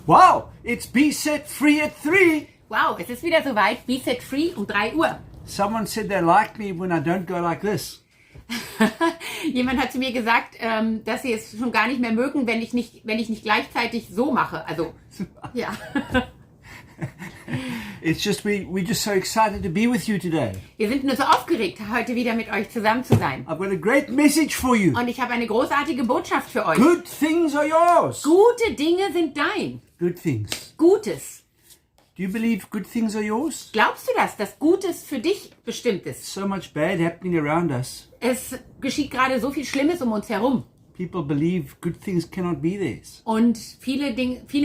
Wow, it's Be Set Free at 3. Wow, es ist wieder soweit. Be Set Free um 3 Uhr. Someone said they like me when I don't go like this. Jemand hat zu mir gesagt, dass sie es schon gar nicht mehr mögen, wenn ich nicht gleichzeitig so mache. Also, ja. It's just we're just so excited to be with you today. Wir sind nur so aufgeregt, heute wieder mit euch zusammen zu sein. I've got a great message for you. Und ich habe eine großartige Botschaft für euch. Good things are yours. Gute Dinge sind dein. Good things. Gutes. Do you believe good things are yours? Glaubst du das, dass Gutes für dich bestimmt ist? So much bad happening around us. Es geschieht gerade so viel Schlimmes um uns herum. People believe good things cannot be theirs. Und viele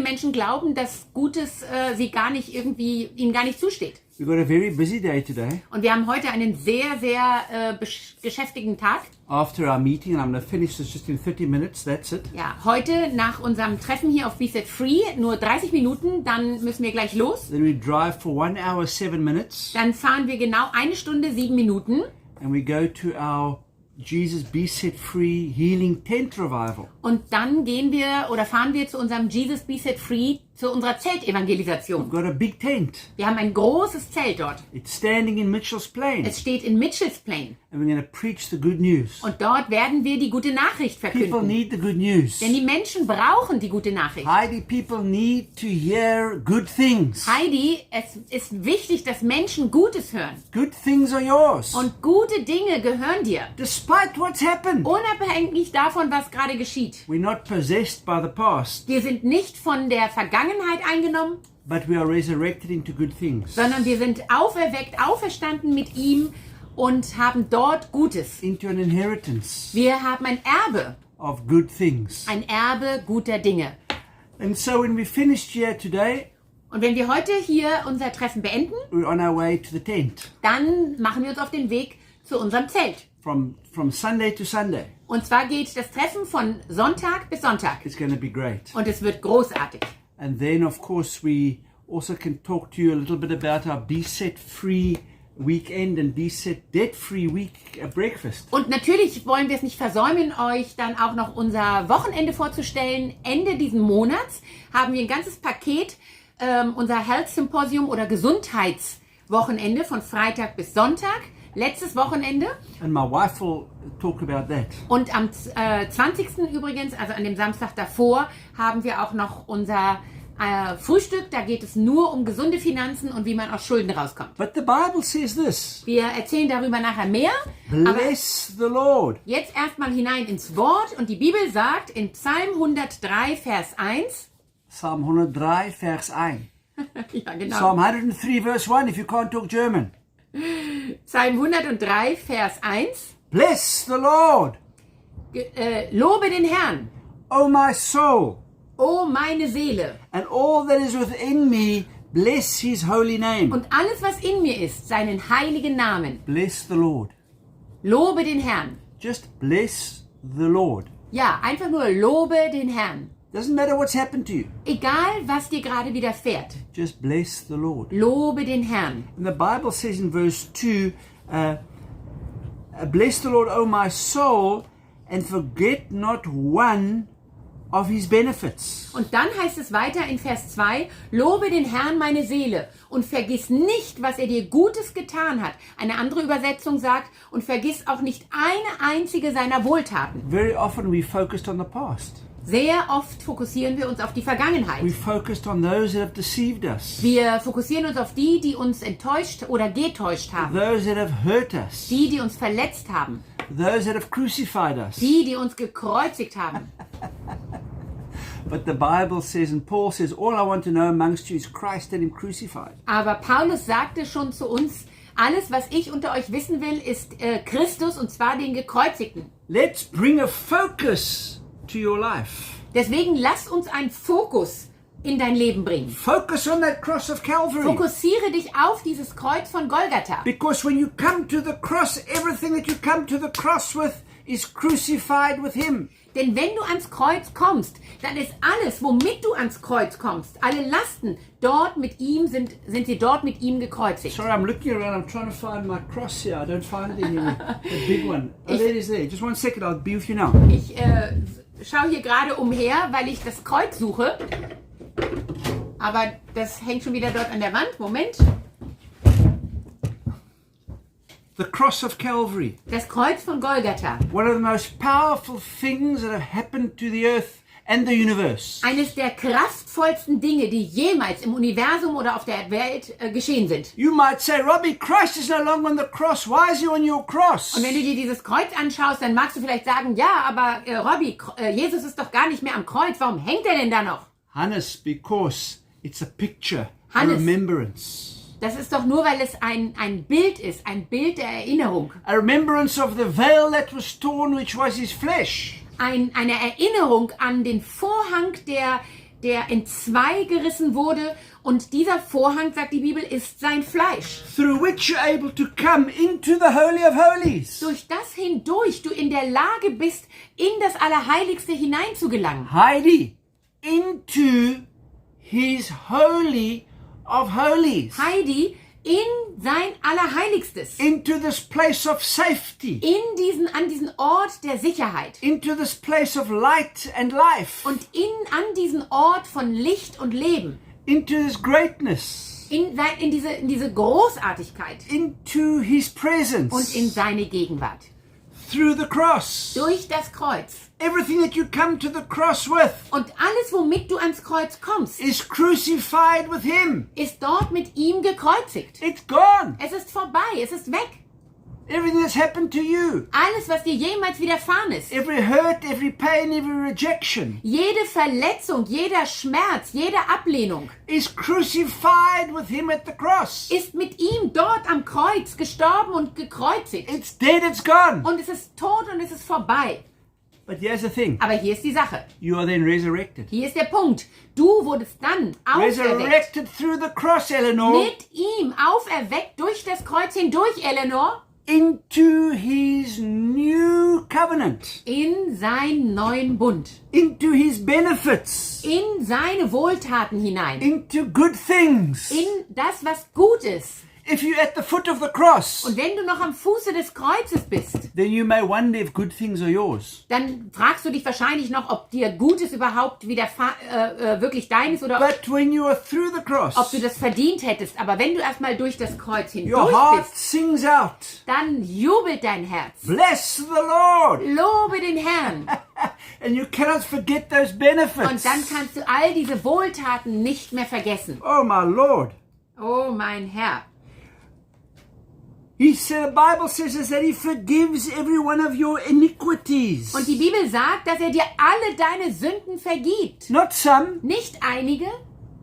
Menschen glauben, dass Gutes ihnen gar nicht zusteht. We've got a very busy day today. Und wir haben heute einen sehr, sehr beschäftigten Tag. After our meeting, and I'm going to finish this just in 30 minutes, that's it. Ja, heute nach unserem Treffen hier auf Be Set Free, nur 30 Minuten, dann müssen wir gleich los. Then we drive for 1 hour, 7 minutes. Dann fahren wir genau 1 Stunde, 7 Minuten. And we go to our Jesus Be Set Free Healing Tent Revival. Und dann fahren wir zu unserem Jesus Be Set Free, zu unserer Zeltevangelisation. We've got a big tent. Wir haben ein großes Zelt dort. It's standing in Mitchell's Plain. Es steht in Mitchell's Plain. And we're going to preach the good news. Und dort werden wir die gute Nachricht People verkünden. need the good news. Denn die Menschen brauchen die gute Nachricht. Heidi, people need to hear good things. Heidi, es ist wichtig, dass Menschen Gutes hören. Good things are yours. Und gute Dinge gehören dir. Despite what's happened. Unabhängig davon, was gerade geschieht. We're not possessed by the past. Wir sind nicht von der Vergangenheit eingenommen, But we are resurrected into good things. sondern wir sind auferstanden mit ihm und haben dort Gutes. Into an inheritance Wir haben ein Erbe, of good things. ein Erbe guter Dinge. And so when we finished here today, Und wenn wir heute hier unser Treffen beenden, we're on our way to the tent. dann machen wir uns auf den Weg zu unserem Zelt. From Sunday to Sunday. Und zwar geht das Treffen von Sonntag bis Sonntag. It's going to be great. Und es wird großartig. And then, of course, we also can talk to you a little bit about our Be Set Free weekend and Be Set Debt Free week breakfast. Und natürlich wollen wir es nicht versäumen, euch dann auch noch unser Wochenende vorzustellen. Ende diesen Monats haben wir ein ganzes Paket, unser Health Symposium oder Gesundheitswochenende von Freitag bis Sonntag. Letztes Wochenende. And my wife will talk about that. Und am 20. übrigens, also an dem Samstag davor, haben wir auch noch unser Frühstück. Da geht es nur um gesunde Finanzen und wie man aus Schulden rauskommt. But the Bible says this. Wir erzählen darüber nachher mehr. Bless the Lord. Jetzt erstmal hinein ins Wort. Und die Bibel sagt in Psalm 103, Vers 1. Psalm 103, Vers 1. Ja, genau. Psalm 103, Verse 1, if you can't talk German. Psalm 103, Vers 1. Bless the Lord, Lobe den Herrn, O my soul, o meine Seele. and all that is within me, bless his holy name. Und alles, was in mir ist, seinen heiligen Namen. Bless the Lord. Lobe den Herrn. Just bless the Lord. Ja, einfach nur lobe den Herrn. Doesn't matter what's happened to you. Egal, was dir gerade widerfährt. Just bless the Lord. Lobe den Herrn. And the Bible says in verse 2, bless the Lord, O my soul, and forget not one of his benefits. Und dann heißt es weiter in Vers 2, lobe den Herrn meine Seele und vergiss nicht, was er dir Gutes getan hat. Eine andere Übersetzung sagt, und vergiss auch nicht eine einzige seiner Wohltaten. Very often we focused on the past. Sehr oft fokussieren wir uns auf die Vergangenheit. We focused on those that have deceived us. Wir fokussieren uns auf die, die uns enttäuscht oder getäuscht haben. Those that have hurt us. Die uns verletzt haben. Those that have crucified us. Die uns gekreuzigt haben. But the Bible says, and Paul says, all I want to know amongst you is Christ and him crucified. Aber Paulus sagte schon zu uns, alles, was ich unter euch wissen will, ist Christus, und zwar den Gekreuzigten. Let's bring a focus to your life. Deswegen lasst uns einen Fokus in dein Leben bringen. Focus on that cross of Calvary. Fokussiere dich auf dieses Kreuz von Golgatha. Because when you come to the cross, everything that you come to the cross with is crucified with him. Denn wenn du ans Kreuz kommst, dann ist alles, womit du ans Kreuz kommst, alle Lasten dort mit ihm sind sie dort mit ihm gekreuzigt. Sorry, I'm looking around. I'm trying to find my cross here. I don't find it anywhere. The big one. Oh, there it is there. Just 1 second. I'll be with you now. Ich schaue hier gerade umher, weil ich das Kreuz suche. Aber das hängt schon wieder dort an der Wand. Moment. The cross of Calvary. Das Kreuz von Golgatha. One of the most powerful things that have happened to the earth and the universe. Eines der kraftvollsten Dinge, die jemals im Universum oder auf der Welt geschehen sind. You might say, Robbie, Christ is no longer on the cross. Why is he on your cross? Und wenn du dir dieses Kreuz anschaust, dann magst du vielleicht sagen, ja, aber Robbie, Jesus ist doch gar nicht mehr am Kreuz. Warum hängt er denn da noch? Hannes, because it's a picture, a Hannes. remembrance. Das ist doch nur, weil es ein Bild ist, ein Bild der Erinnerung. A remembrance of the veil that was torn, which was his flesh. Eine Erinnerung an den Vorhang, der entzwei gerissen wurde. Und dieser Vorhang, sagt die Bibel, ist sein Fleisch. Through which you're able to come into the Holy of Holies. Durch das hindurch du in der Lage bist, in das Allerheiligste hineinzugelangen. Heidi, into his Holy of Holies. Heidi, in sein Allerheiligstes. Into this place of safety. An diesen Ort der Sicherheit. Into this place of light and life. Und an diesen Ort von Licht und Leben. Into his greatness. In diese Großartigkeit. Into his presence. Und in seine Gegenwart. Through the cross. Durch das Kreuz. Everything that you come to the cross with. Und alles, womit du ans Kreuz kommst, is crucified with him. Ist dort mit ihm gekreuzigt. It's gone. Es ist vorbei, es ist weg. Everything that's happened to you. Alles, was dir jemals widerfahren ist. Every hurt, every pain, every rejection. Jede Verletzung, jeder Schmerz, jede Ablehnung is crucified with him at the cross. Ist mit ihm dort am Kreuz gestorben und gekreuzigt. It's dead, it's gone. Und es ist tot und es ist vorbei. But here's the thing. Aber hier ist die Sache. You are then resurrected. Hier ist der Punkt. Du wurdest dann auferweckt. Resurrected through the cross, Eleanor. Mit ihm auferweckt durch das Kreuz hindurch, Eleanor. Into his new covenant. In seinen neuen Bund. Into his benefits. In seine Wohltaten hinein. Into good things. In das, was gut ist. If you're at the foot of the cross, und wenn du noch am Fuße des Kreuzes bist, then you may wonder if good things are yours. Dann fragst du dich wahrscheinlich noch, ob dir Gutes überhaupt wirklich deines oder But when you are through the cross, ob du das verdient hättest. Aber wenn du erstmal durch das Kreuz hindurch your heart bist, sings out. Dann jubelt dein Herz. Bless the Lord. Lobe den Herrn. And you cannot forget those benefits. Und dann kannst du all diese Wohltaten nicht mehr vergessen. Oh my Lord. Oh mein Herr. He said, the Bible says is that he forgives every one of your iniquities. Und die Bibel sagt, dass er dir alle deine Sünden vergibt. Not some. Nicht einige.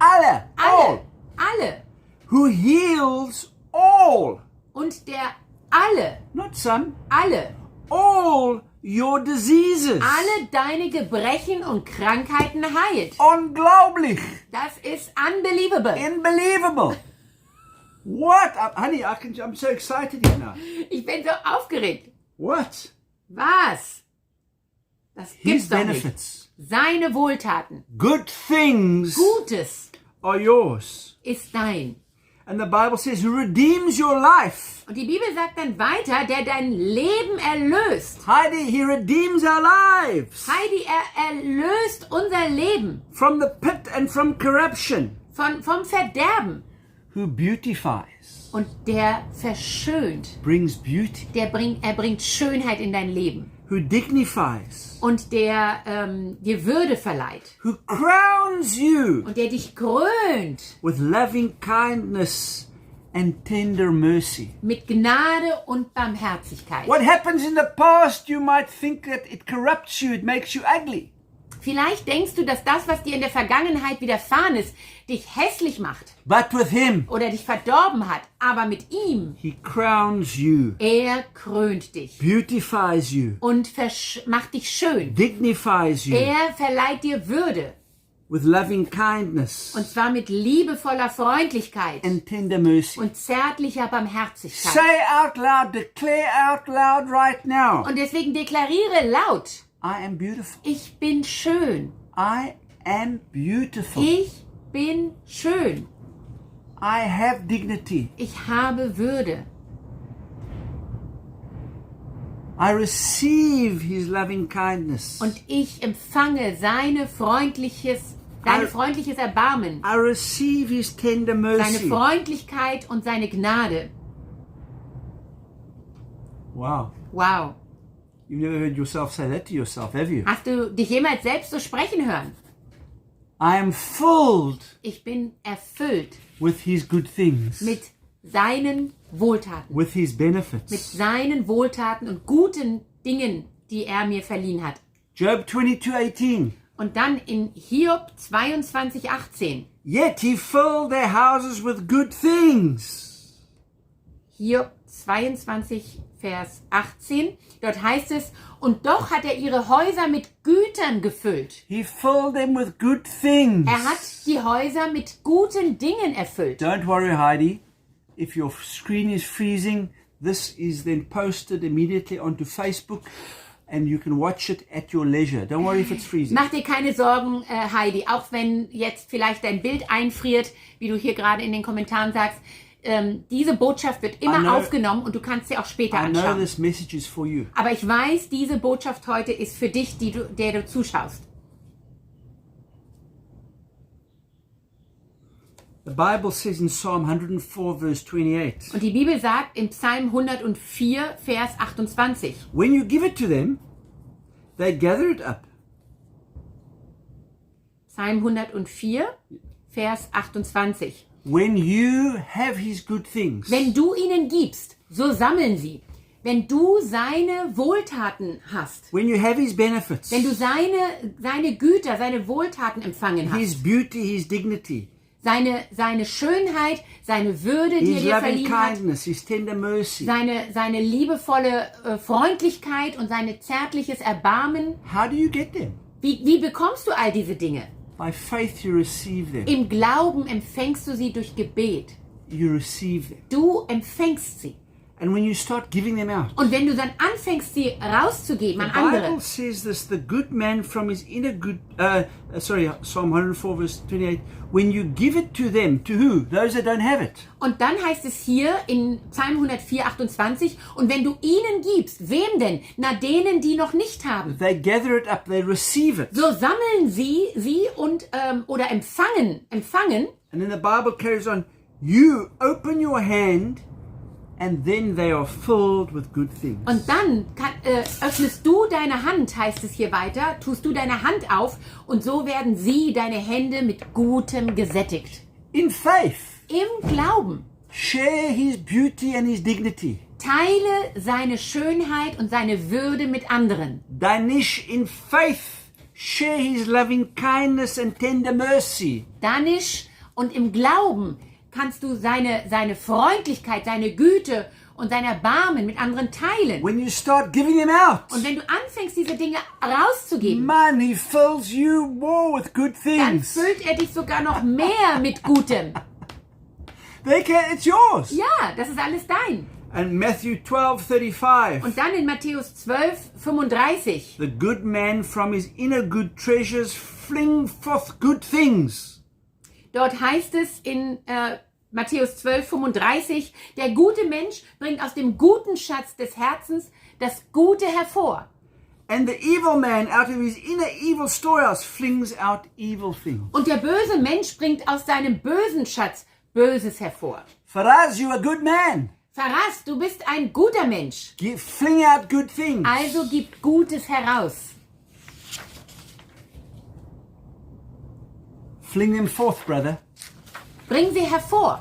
Alle. Alle. Alle. Who heals all. Und der alle. Not some. Alle. All your diseases. Alle deine Gebrechen und Krankheiten heilt. Unglaublich. Das ist unbelievable. Unbelievable. What? Honey, I'm so excited here now. Ich bin so aufgeregt. What? Was? Das gibt's His doch benefits. Nicht. Seine Wohltaten. Good things. Gutes. Are yours. Ist dein. And the Bible says, who redeems your life. Und die Bibel sagt dann weiter, der dein Leben erlöst. Heidi, he redeems our lives. Heidi, er erlöst unser Leben. From the pit and from corruption. Vom Verderben. Who beautifies. Und der verschönt. Brings beauty. Er bringt Schönheit in dein Leben. Who dignifies. Und der dir Würde verleiht. Who crowns you. Und der dich krönt. With loving kindness and tender mercy. Mit Gnade und Barmherzigkeit. What happens in the past, you might think that it corrupts you, it makes you ugly. Vielleicht denkst du, dass das, was dir in der Vergangenheit widerfahren ist, dich hässlich macht. But with him, oder dich verdorben hat. Aber mit ihm, he crowns you. Er krönt dich. Beautifies you. Und macht dich schön. Dignifies you. Er verleiht dir Würde. With loving kindness. Und zwar mit liebevoller Freundlichkeit. And tender mercy. Und zärtlicher Barmherzigkeit. Say out loud, declare out loud right now. Und deswegen deklariere laut. I am beautiful. Ich bin schön. I am beautiful. Ich bin schön. I have dignity. Ich habe Würde. I receive his loving kindness. Und ich empfange seine freundliche Sein freundliches Erbarmen, I receive his tender seine mercy. Freundlichkeit und seine Gnade. Wow. Wow. You've never heard yourself say that to yourself, have you? Hast du dich jemals selbst so sprechen hören? I am filled Ich bin erfüllt with his good things, mit seinen Wohltaten, with his mit benefits. seinen Wohltaten und guten Dingen, die er mir verliehen hat. Job 22:18. Und dann in Hiob 22,18. Yet he filled their houses with good things. Hiob 22, Vers 18. Dort heißt es, und doch hat er ihre Häuser mit Gütern gefüllt. He filled them with good things. Er hat die Häuser mit guten Dingen erfüllt. Don't worry, Heidi. If your screen is freezing, this is then posted immediately onto Facebook and you can watch it at your leisure. Don't worry if it's freezing. Mach dir keine Sorgen, Heidi, auch wenn jetzt vielleicht dein Bild einfriert, wie du hier gerade in den Kommentaren sagst. Diese Botschaft wird I immer know- aufgenommen und du kannst sie auch später I know anschauen. this message is for you. Aber ich weiß, diese Botschaft heute ist für dich, der du zuschaust. The Bible says in Psalm 104 verse 28, Und die Bibel sagt in Psalm 104, Vers 28, when you give it to them, they gather it up. Psalm 104, Vers 28. When you have his good things, Wenn du ihnen gibst, so sammeln sie. Wenn du seine Wohltaten hast, when you have his benefits, wenn du seine Güter, seine Wohltaten empfangen his hast, beauty, his dignity, seine Schönheit, seine Würde, die er his dir loving verliehen hat, kindness, his tender mercy, seine liebevolle Freundlichkeit und sein zärtliches Erbarmen. how do you get them? Wie bekommst du all diese Dinge? By faith you receive them. Im Glauben empfängst du sie durch Gebet. You receive them. Du empfängst sie. And when you start giving them out, Und wenn du dann anfängst, sie rauszugeben an the andere, Bible says this, the good man from his inner good, Psalm 104 verse 28, when you give it to them, to who? Those that don't have it. und dann heißt es hier in Psalm 104, 28, und wenn du ihnen gibst, wem denn? Na, denen, die noch nicht haben. They gather it up, they receive it. So sammeln sie und, oder empfangen, And then the Bible carries on, you open your hand and then they are filled with good things. und dann öffnest du deine Hand, heißt es hier weiter, tust du deine Hand auf und so werden sie, deine Hände, mit Gutem gesättigt. In faith, Im Glauben. share his beauty and his dignity. Teile seine Schönheit und seine Würde mit anderen. Danish, in faith, share his loving kindness and tender mercy. Danisch und im Glauben kannst du seine Freundlichkeit, seine Güte und sein Erbarmen mit anderen teilen. When you start giving them out, Und wenn du anfängst, diese Dinge rauszugeben, man, he fills you more with good dann things. füllt er dich sogar noch mehr mit Gutem. It's yours. Ja, das ist alles dein. And Matthew 12:35. Und dann in Matthäus 12, 35. The good man from his inner good treasures fling forth good things. Dort heißt es in Matthäus 12, 35, der gute Mensch bringt aus dem guten Schatz des Herzens das Gute hervor. And the evil man out of his inner evil storehouse flings out evil things. Und der böse Mensch bringt aus seinem bösen Schatz Böses hervor. Faraz, you are a good man. Faraz, du bist ein guter Mensch. Fling out good things. Also gib Gutes heraus. Fling them forth, brother. Bring sie hervor.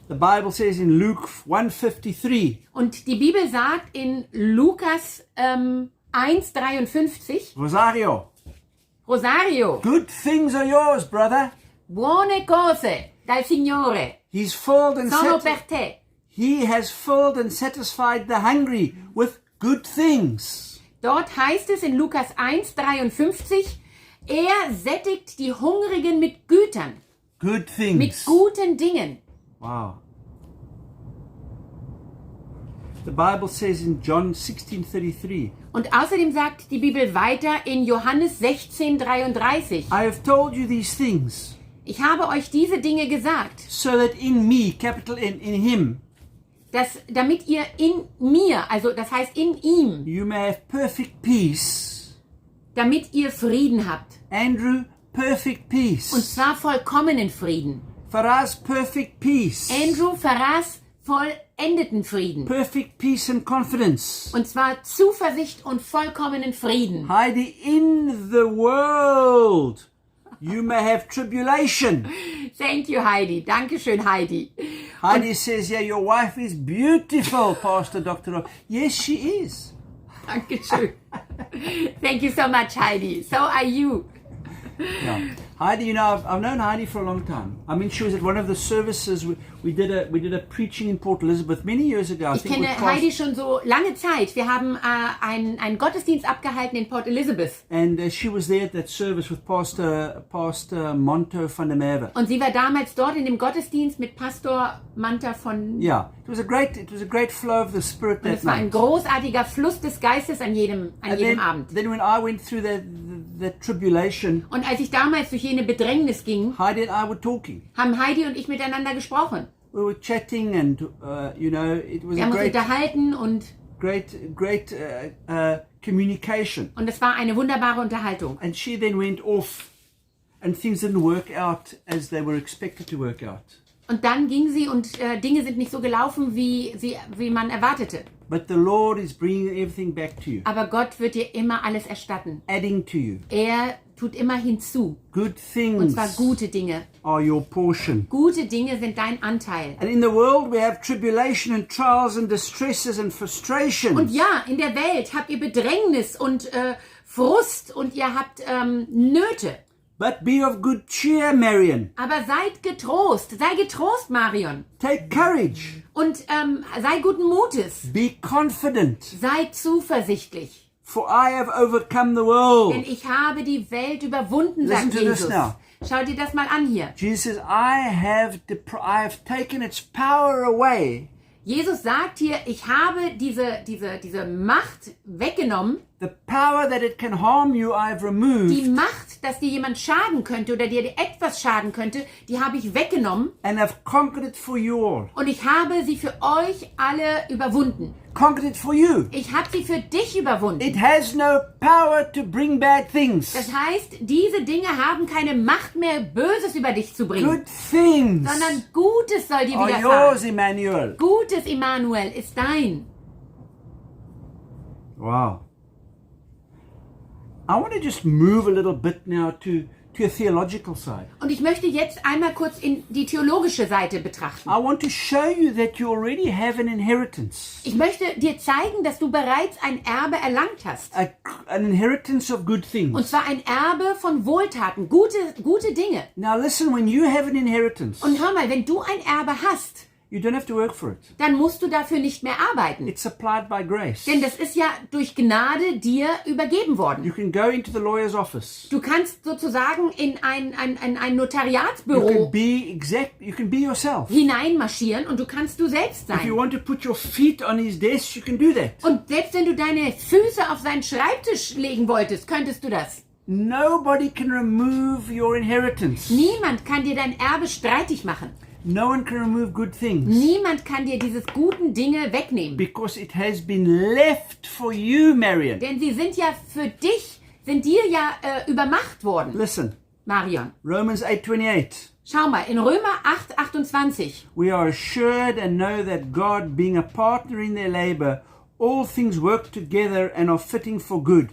The Bible says in Luke 1:53, Und die Bibel sagt in Lukas 1,53, Rosario, Rosario, good things are yours, brother. buone cose dal Signore He's filled and sono per te. He has filled and satisfied the hungry with good things. Dort heißt es in Lukas 1,53, er sättigt die Hungrigen mit Gütern, Good mit things. guten Dingen. Wow. The Bible says in John 16:33, Und außerdem sagt die Bibel weiter in Johannes 16,33, I have told you these things, ich habe euch diese Dinge gesagt, so that in me, capital N, in him, damit ihr in mir, also das heißt in ihm, you may have perfect peace, damit ihr Frieden habt. Andrew, perfect Und peace. zwar vollkommenen Frieden. Faraz, perfect peace. Andrew, Faraz, vollendeten Frieden. Perfect peace and confidence. Und zwar Zuversicht und vollkommenen Frieden. Heidi, in the world you may have tribulation. Thank you, Heidi. Dankeschön, Heidi. Heidi says, yeah, your wife is beautiful, Pastor Dr. Rob. Yes, she is. Dankeschön. Thank you so much, Heidi. So are you. Yeah. Heidi, you know, I've known Heidi for a long time. I mean, she was at one of the services. We did a preaching in Port Elizabeth many years ago. Ich kenne Heidi schon so lange Zeit. Wir haben einen Gottesdienst abgehalten in Port Elizabeth. And she was there at that service with Pastor Monto van der Merwe. Und sie war damals dort in dem Gottesdienst mit Pastor Manta von... Yeah, it was a great flow of the Spirit Und that es war ein night. großartiger Fluss des Geistes an jedem Abend. Then when I went through that tribulation, Und als ich damals durch jene Bedrängnis ging, Heidi and I were talking. haben Heidi und ich miteinander gesprochen. We were chatting, and you know, it was Wir a haben uns great unterhalten und communication. es war eine wunderbare Unterhaltung. And she then went off, and things didn't work out as they were expected to work out. Und dann ging sie und Dinge sind nicht so gelaufen, wie man erwartete. But the Lord is bringing everything back to you, Aber Gott wird dir immer alles erstatten. adding to you. Er tut immer hinzu. Good Und things zwar gute Dinge. are your portion. Gute Dinge sind dein Anteil. And in the world we have tribulation and trials and distresses and frustrations. Und ja, in der Welt habt ihr Bedrängnis und Frust und ihr habt Nöte. But be of good cheer, Marion. Aber seid getrost. Sei getrost, Marion. Take courage. Und sei guten Mutes. Be confident. Sei zuversichtlich. For I have overcome the world. Denn ich habe die Welt überwunden, sagt Listen to this Jesus. now. Schau dir das mal an hier. Jesus says, I have taken its power away. Jesus sagt hier, ich habe diese Macht weggenommen. The power that it can harm you, I've Die removed. Macht, dass dir jemand schaden könnte oder dir etwas schaden könnte, die habe ich weggenommen. And I've conquered it for you all. Und ich habe sie für euch alle überwunden. Conquered it for you. Ich habe sie für dich überwunden. It has no power to bring bad things. Das heißt, diese Dinge haben keine Macht mehr, Böses über dich zu bringen. Good things Sondern Gutes soll dir are yours, widerfahren. Emmanuel. Gutes, Immanuel, ist dein. Wow. I want to just move a little bit now to a theological side. Und ich möchte jetzt einmal kurz in die theologische Seite betrachten. I want to show you that you already have an inheritance. Ich möchte dir zeigen, dass du bereits ein Erbe erlangt hast. An inheritance of good Und things. zwar ein Erbe von Wohltaten, gute Dinge. Now listen, when you have an inheritance, Und hör mal, wenn du ein Erbe hast, you don't have to work for it. dann musst du dafür nicht mehr arbeiten. It's supplied by grace. Denn das ist ja durch Gnade dir übergeben worden. You can go into the lawyer's office. Du kannst sozusagen in ein You Notariatsbüro can be yourself. hineinmarschieren und du kannst du selbst If you sein. want to put your feet on his desk, you can do that. Und selbst wenn du deine Füße auf seinen Schreibtisch legen wolltest, könntest du das. Nobody can remove your inheritance. Niemand kann dir dein Erbe streitig machen. No one can remove good things. Niemand kann dir diese guten Dinge wegnehmen. Because it has been left for you, Marion. Denn sie sind ja für dich, sind dir ja übermacht worden, Listen, Marion. Romans 8:28. Schau mal, in Römer 8:28. We are assured and know that God, being a partner in their labor, all things work together and are fitting for good.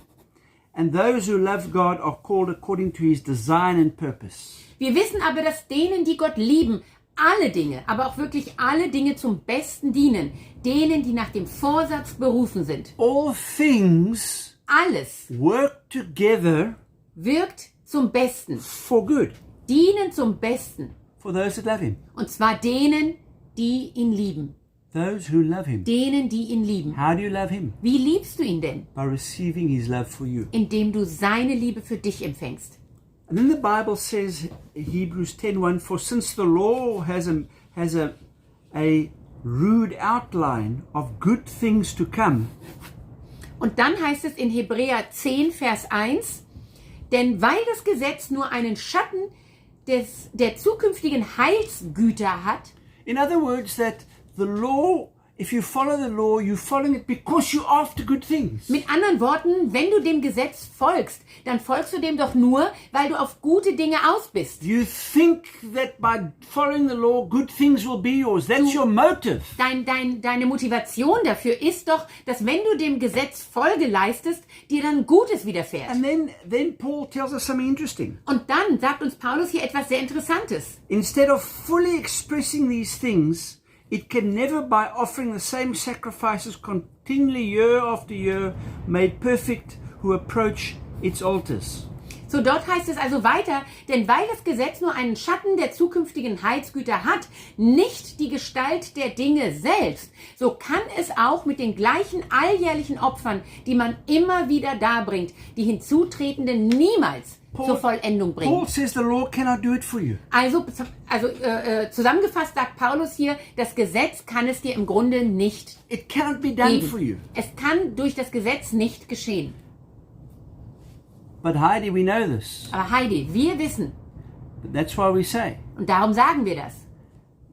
And those who love God are called according to his design and purpose. Wir wissen aber, dass denen, die Gott lieben, alle Dinge, aber auch wirklich alle Dinge zum Besten dienen. Denen, die nach dem Vorsatz berufen sind. All things Alles work together wirkt zum Besten. for good Dienen zum Besten. for those that love him. Und zwar denen, die ihn lieben. Those who love him. Denen, die ihn lieben. How do you love him? Wie liebst du ihn denn? By receiving his love for you. Indem du seine Liebe für dich empfängst. And then the Bible says, Hebrews 10:1, for since the law has a rude outline of good things to come, Und dann heißt es in Hebräer 10, Vers 1, denn weil das Gesetz nur einen Schatten der zukünftigen Heilsgüter hat, in other words, that the law If you follow the law, you're following it because you're after good things. Mit anderen Worten, wenn du dem Gesetz folgst, dann folgst du dem doch nur, weil du auf gute Dinge aus bist. You think that by following the law, good things will be yours. That's your motive. Deine Motivation dafür ist doch, dass wenn du dem Gesetz Folge leistest, dir dann Gutes widerfährt. And then Paul tells us something interesting. Und dann sagt uns Paulus hier etwas sehr Interessantes. Instead of fully expressing these things, it can never, by offering the same sacrifices continually year after year, made perfect who approach its altars. So, dort heißt es also weiter, denn weil das Gesetz nur einen Schatten der zukünftigen Heilsgüter hat, nicht die Gestalt der Dinge selbst, so kann es auch mit den gleichen alljährlichen Opfern, die man immer wieder darbringt, die Hinzutretenden niemals zur Vollendung bringen. Paul says the law cannot do it for you. Also zusammengefasst sagt Paulus hier, das Gesetz kann es dir im Grunde nicht It cannot be done geben. for you. Es kann durch das Gesetz nicht geschehen. But Heidi, we know this. Aber Heidi, wir wissen, That's why we say, und darum sagen wir das,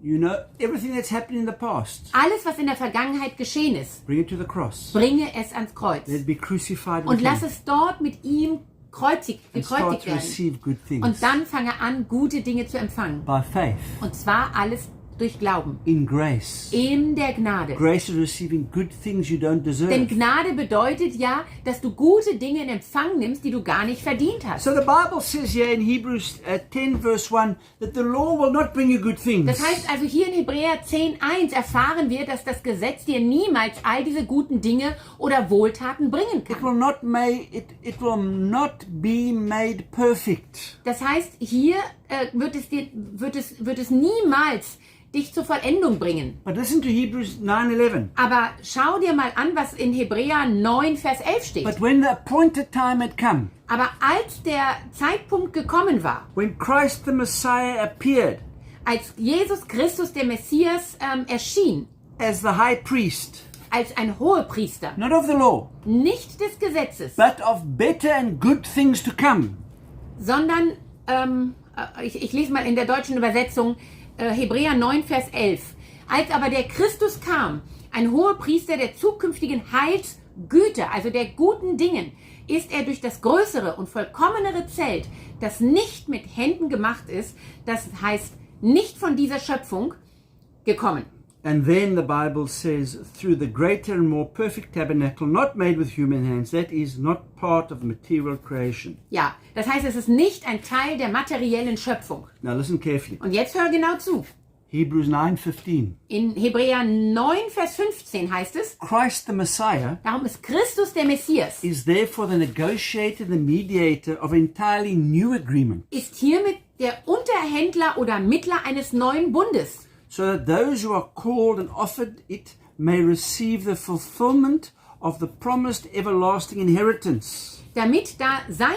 you know, everything that's happened in the past, alles, was in der Vergangenheit geschehen ist, bring it to the cross. bringe es ans Kreuz. Let it be crucified Und with lass him. es dort mit ihm And start gekreuzigt to werden. receive good things Und dann fange an, gute Dinge zu empfangen. by faith, Und zwar alles durch Glauben. in grace. In der Gnade. Grace is receiving good things you don't Denn deserve. Gnade bedeutet ja, dass du gute Dinge in Empfang nimmst, die du gar nicht verdient hast. So the Bible says here in Hebrews 10 verse 1 that the law will not bring you good things. Das heißt also hier in Hebräer 10,1 erfahren wir, dass das Gesetz dir niemals all diese guten Dinge oder Wohltaten bringen It kann. will not be made perfect. Das heißt, hier wird es niemals dich zur Vollendung bringen. But listen to Hebrews 9:11. Aber schau dir mal an, was in Hebräer 9, Vers 11 steht. But when the appointed time had come, Aber als der Zeitpunkt gekommen war, when Christ the Messiah appeared als Jesus Christus, der Messias, erschien, as the high priest, als ein Hohepriester, not of the law, nicht des Gesetzes, but of better and good things to come. sondern, ich lese mal in der deutschen Übersetzung, Hebräer 9, Vers 11. Als aber der Christus kam, ein Hohepriester der zukünftigen Heilsgüter, also der guten Dingen, ist er durch das größere und vollkommenere Zelt, das nicht mit Händen gemacht ist, das heißt nicht von dieser Schöpfung, gekommen. And then the Bible says, through the greater and more perfect tabernacle, not made with human hands, that is not part of material creation. Ja, das heißt, es ist nicht ein Teil der materiellen Schöpfung. Now listen carefully. Und jetzt hör genau zu. Hebrews 9:15. In Hebräer 9, Vers 15 heißt es, Christ the Messiah darum ist Christus der Messias, is therefore the negotiator, the mediator of an entirely new agreement, ist hiermit der Unterhändler oder Mittler eines neuen Bundes, so that those who are called and offered it may receive the fulfillment of the promised everlasting inheritance. damit da sein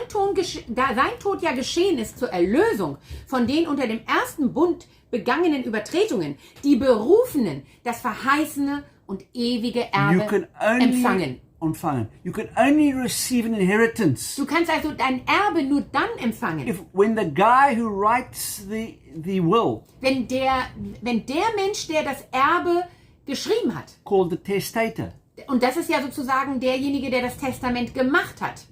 Tod ja geschehen ist zur Erlösung von den unter dem ersten Bund begangenen Übertretungen, die Berufenen das verheißene und ewige Erbe empfangen. You can only receive an inheritance Du kannst also dein Erbe nur dann empfangen, when the guy who writes the will, wenn der Mensch, der das Erbe geschrieben hat, called the testator, und das ist ja sozusagen derjenige, der das Testament gemacht hat.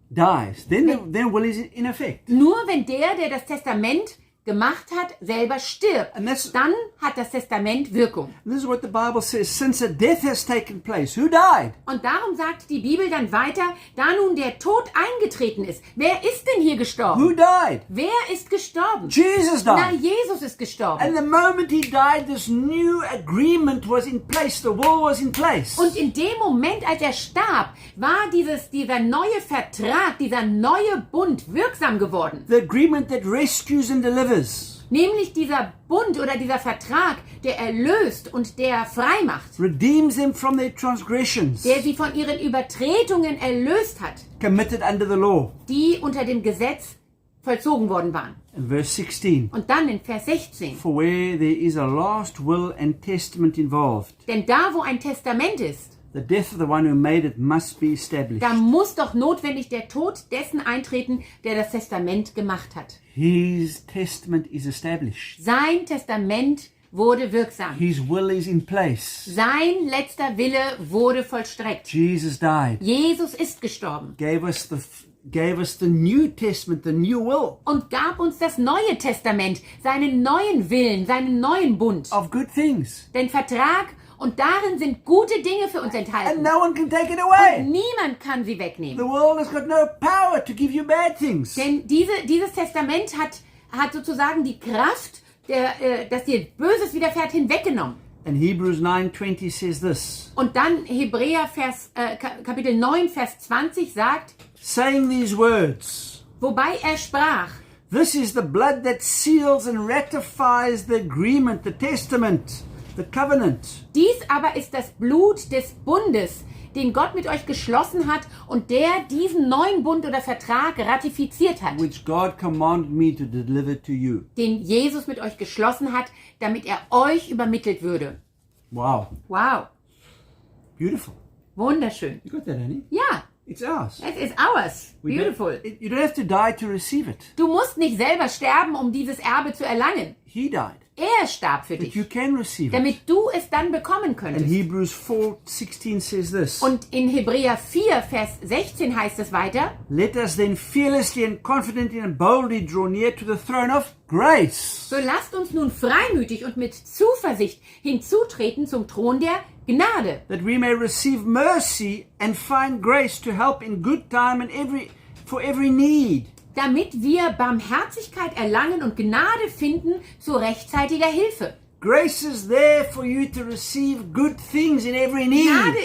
dies, then will is in effect. Nur wenn der das Testament gemacht hat, selber stirbt, And that's- dann hat das Testament Wirkung. This is what the Bible says. Since a death has taken place, who died? Und darum sagt die Bibel dann weiter, da nun der Tod eingetreten ist, wer ist denn hier Who gestorben? died? Wer ist gestorben? Jesus Na, died. Jesus ist gestorben. And the moment he died, this new agreement was in place. The will was in place. Und in dem Moment, als er starb, war dieser neue Vertrag, dieser neue Bund wirksam geworden. The agreement that rescues and delivers. Nämlich dieser Bund oder dieser Vertrag, der erlöst und der frei macht, Redeems them from their transgressions der sie von ihren Übertretungen erlöst hat, committed under the law. die unter dem Gesetz vollzogen worden waren. And verse 16. Und dann in Vers 16. For where there is a last will and testament involved, Denn da, wo ein Testament ist, the death of the one who made it must be established. da muss doch notwendig der Tod dessen eintreten, der das Testament gemacht hat. His testament is established. Sein Testament wurde wirksam. His will is in place. Sein letzter Wille wurde vollstreckt. Jesus died. Jesus ist gestorben Gave us the New Testament, the new will und gab uns das Neue Testament, seinen neuen Willen, seinen neuen Bund, of good things. den Vertrag, und darin sind gute Dinge für uns And enthalten. no one can take it Und away. niemand kann sie wegnehmen. The world has got no power to give you bad things. Denn dieses Testament hat sozusagen die Kraft, dass dir Böses widerfährt, hinweggenommen. And Hebrews 9:20 says this, Und dann Hebräer Kapitel 9, Vers 20 sagt, saying these words, wobei er sprach, this is the blood that seals and ratifies the agreement, the testament, the covenant. dies aber ist das Blut des Bundes, den Gott mit euch geschlossen hat und der diesen neuen Bund oder Vertrag ratifiziert hat, Which God commanded me to deliver to you. den Jesus mit euch geschlossen hat, damit er euch übermittelt würde. Wow. Wow, Beautiful. wunderschön. You got that, honey? Ja, It's ours. es ist ours. We don't- Beautiful. You don't have to die to receive it. Du musst nicht selber sterben, um dieses Erbe zu erlangen. He died. Er starb für But dich, you can receive it. damit du es dann bekommen And könntest. Hebrews 4:16 says this. Und in Hebräer 4, Vers 16 heißt es weiter, Let us then fearlessly and confidently and boldly draw near to the throne of grace. so lasst uns nun freimütig und mit Zuversicht hinzutreten zum Thron der Gnade, That we may receive mercy and find grace to help in good time and for every need. damit wir Barmherzigkeit erlangen und Gnade finden zu rechtzeitiger Hilfe. Grace is there for you to receive good things in every need. Gnade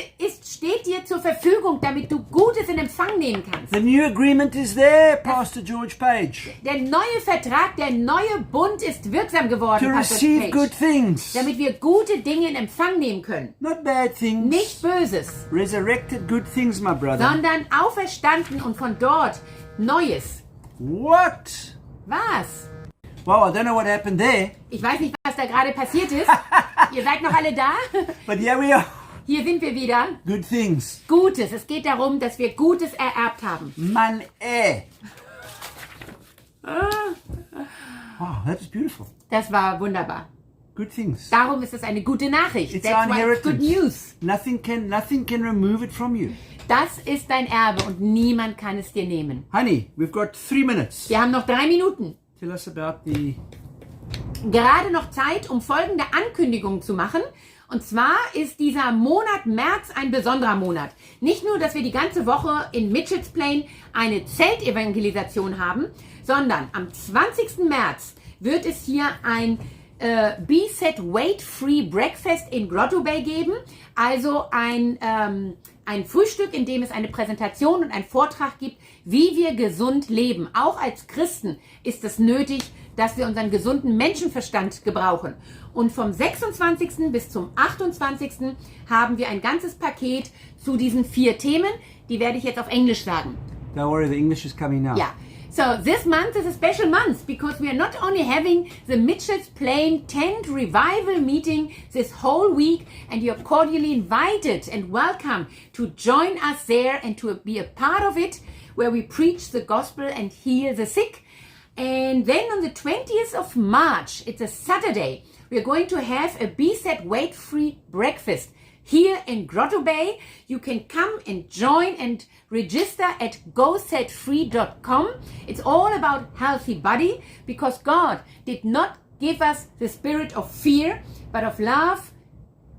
steht dir zur Verfügung, damit du Gutes in Empfang nehmen kannst. The new agreement is there, Pastor George Page. Der neue Vertrag, der neue Bund ist wirksam geworden, To Pastor receive good Page, things. damit wir gute Dinge in Empfang nehmen können. Not bad things. Nicht Böses, Resurrected good things, my brother. sondern auferstanden und von dort Neues. What? Was? Well, I don't know what happened there, Ich weiß nicht, was da gerade passiert ist. Ihr seid noch alle da? but here we are. Hier sind wir wieder. Good things. Gutes. Es geht darum, dass wir Gutes ererbt haben. Man Wow, that is beautiful. Das war wunderbar. Good things. Darum ist es eine gute Nachricht. It's That's our why it's good inheritance. news. Nothing can remove it from you. Das ist dein Erbe und niemand kann es dir nehmen. Honey, we've got 3 minutes. Wir haben noch 3 Minuten. Tell us about the... Gerade noch Zeit, um folgende Ankündigung zu machen. Und zwar ist dieser Monat März ein besonderer Monat. Nicht nur, dass wir die ganze Woche in Mitchells Plain eine Zeltevangelisation haben, sondern am 20. März wird es hier ein B-Set Weight Free Breakfast in Grotto Bay geben. Also ein Frühstück, in dem es eine Präsentation und einen Vortrag gibt, wie wir gesund leben. Auch als Christen ist es nötig, dass wir unseren gesunden Menschenverstand gebrauchen. Und vom 26. bis zum 28. haben wir ein ganzes Paket zu diesen 4 Themen. Die werde ich jetzt auf Englisch sagen. Don't worry, the English is coming now. Yeah. So this month is a special month because we are not only having the Mitchells Plain Tent Revival meeting this whole week, and you're cordially invited and welcome to join us there and to be a part of it, where we preach the gospel and heal the sick. And then on the 20th of March, it's a Saturday, we're going to have a B-Set weight-free breakfast here in Grotto Bay. You can come and join and register at gosetfree.com. It's all about healthy body, because God did not give us the spirit of fear, but of love,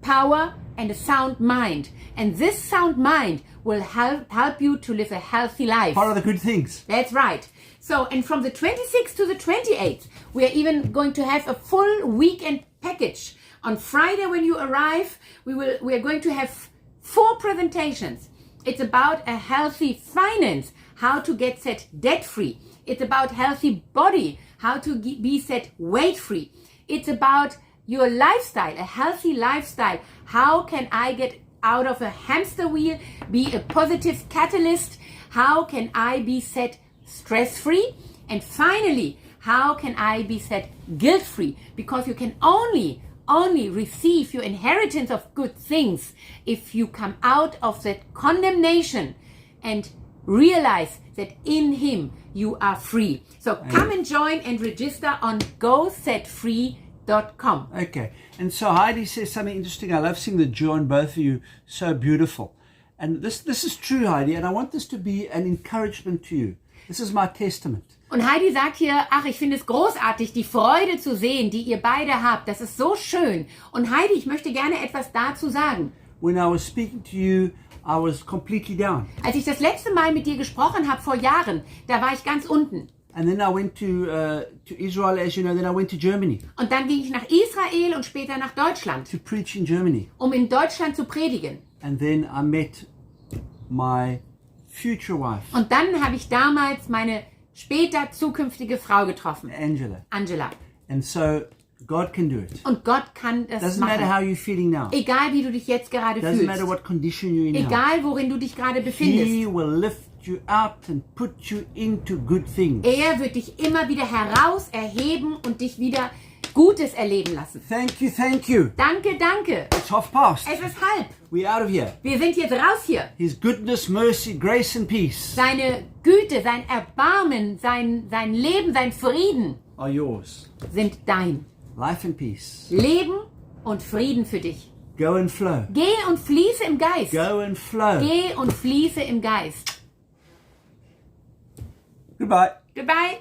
power, and a sound mind. And this sound mind will help you to live a healthy life. Part of the good things. That's right. So, and from the 26th to the 28th, we are even going to have a full weekend package. On Friday when you arrive, we are going to have 4 presentations. It's about a healthy finance, how to get set debt free. It's about healthy body, how to be set weight free. It's about your lifestyle, a healthy lifestyle. How can I get out of a hamster wheel, be a positive catalyst? How can I be set stress-free? And finally, how can I be set guilt-free? Because you can only receive your inheritance of good things if you come out of that condemnation and realize that in Him you are free. So come and join and register on gosetfree.com. gmail.com. Okay. And so Heidi says something interesting. I love seeing the joy in both of you. So beautiful. And this is true, Heidi, and I want this to be an encouragement to you. This is my testament. Und Heidi sagt hier, ach, ich finde es großartig, die Freude zu sehen, die ihr beide habt. Das ist so schön. Und Heidi, ich möchte gerne etwas dazu sagen. When I was speaking to you, I was completely down. Als ich das letzte Mal mit dir gesprochen habe vor Jahren, da war ich ganz unten. And then I went to Israel, as you know, then I went to Germany Und dann ging ich nach Israel und später nach Deutschland, to preach in Germany. um in Deutschland zu predigen. And then I met my future wife, Und dann habe ich damals meine später zukünftige Frau getroffen, Angela. And so God can do it. Und Gott kann das Doesn't matter machen. how you're feeling now. Egal wie du dich jetzt gerade Doesn't matter fühlst. what condition you're in now. Egal worin du dich gerade He befindest. will lift you out and put you into good things. Er wird dich immer wieder heraus erheben und dich wieder Gutes erleben lassen. Thank you, thank you. Danke, danke. It's 12:30. Es ist halb. We're out of here. Wir sind jetzt raus hier. His goodness, mercy, grace and peace Seine Güte, sein Erbarmen, sein Leben, sein Frieden are yours. sind dein. Life and peace. Leben und Frieden für dich. Go and flow. Geh und fließe im Geist. Go and flow. Geh und fließe im Geist. Goodbye. Goodbye.